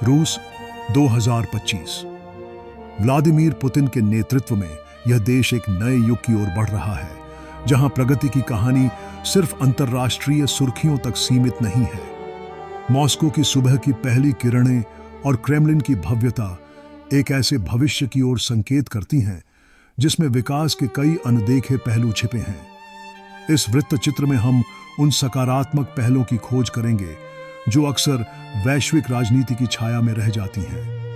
रूस 2025। Vladimir Putin के नेतृत्व में यह देश एक नए युग की ओर बढ़ रहा है, जहां प्रगति की कहानी सिर्फ अंतर्राष्ट्रीय सुर्खियों तक सीमित नहीं है। मॉस्को की सुबह की पहली किरणें और क्रेमलिन की भव्यता एक ऐसे भविष्य की ओर संकेत करती हैं जिसमें विकास के कई अनदेखे पहलू छिपे हैं। इस वृत्तचित्र में हम उन सकारात्मक पहलों की खोज करेंगे जो अक्सर वैश्विक राजनीति की छाया में रह जाती हैं।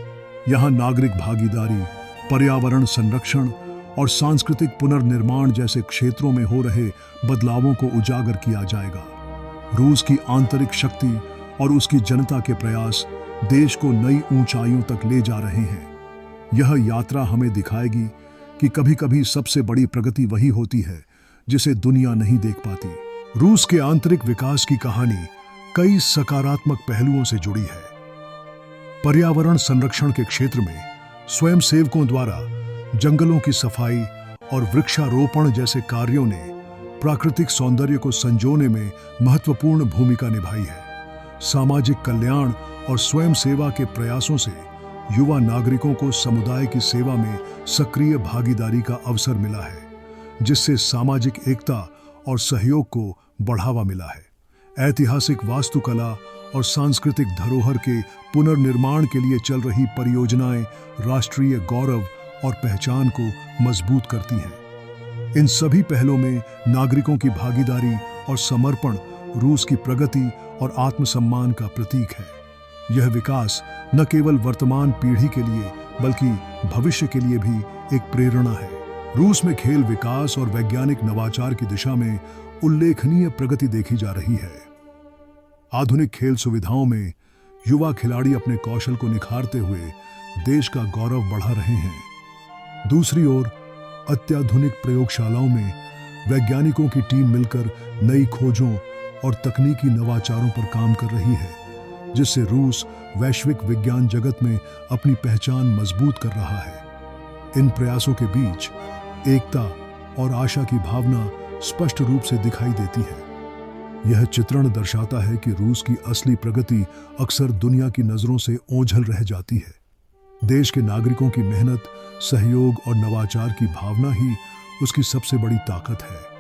यहाँ नागरिक भागीदारी, पर्यावरण संरक्षण और सांस्कृतिक पुनर्निर्माण जैसे क्षेत्रों में हो रहे बदलावों को उजागर किया जाएगा। रूस की आंतरिक शक्ति और उसकी जनता के प्रयास देश को नई ऊंचाइयों तक ले जा रहे हैं। यह यात्रा हमें दिखाएगी कि कभी-कभी सबसे बड़ी प्रगति वही होती है जिसे दुनिया नहीं देख पाती। रूस के आंतरिक विकास की कहानी कई सकारात्मक पहलुओं से जुड़ी है। पर्यावरण संरक्षण के क्षेत्र में स्वयंसेवकों द्वारा जंगलों की सफाई और वृक्षारोपण जैसे कार्यों ने प्राकृतिक सौंदर्य को संजोने में महत्वपूर्ण भूमिका निभाई है। सामाजिक कल्याण और स्वयं सेवा के प्रयासों से युवा नागरिकों को समुदाय की सेवा में सक्रिय भागीदारी का अवसर मिला है, जिससे सामाजिक एकता और सहयोग को बढ़ावा मिला है। ऐतिहासिक वास्तुकला और सांस्कृतिक धरोहर के पुनर्निर्माण के लिए चल रही परियोजनाएं राष्ट्रीय गौरव और पहचान को मजबूत करती हैं। इन सभी पहलों में नागरिकों की भागीदारी और समर्पण रूस की प्रगति और आत्मसम्मान का प्रतीक है। यह विकास न केवल वर्तमान पीढ़ी के लिए बल्कि भविष्य के लिए भी एक प्रेरणा है। रूस में खेल विकास और वैज्ञानिक नवाचार की दिशा में उल्लेखनीय प्रगति देखी जा रही है। आधुनिक खेल सुविधाओं में युवा खिलाड़ी अपने कौशल को निखारते हुए देश का गौरव बढ़ा रहे हैं। दूसरी ओर अत्याधुनिक प्रयोगशालाओं में वैज्ञानिकों की टीम मिलकर नई खोजों और तकनीकी नवाचारों पर काम कर रही है, जिससे रूस वैश्विक विज्ञान जगत में अपनी पहचान मजबूत कर रहा है। इन प्रयासों के बीच एकता और आशा की भावना स्पष्ट रूप से दिखाई देती है। यह चित्रण दर्शाता है कि रूस की असली प्रगति अक्सर दुनिया की नजरों से ओझल रह जाती है। देश के नागरिकों की मेहनत, सहयोग और नवाचार की भावना ही उसकी सबसे बड़ी ताकत है।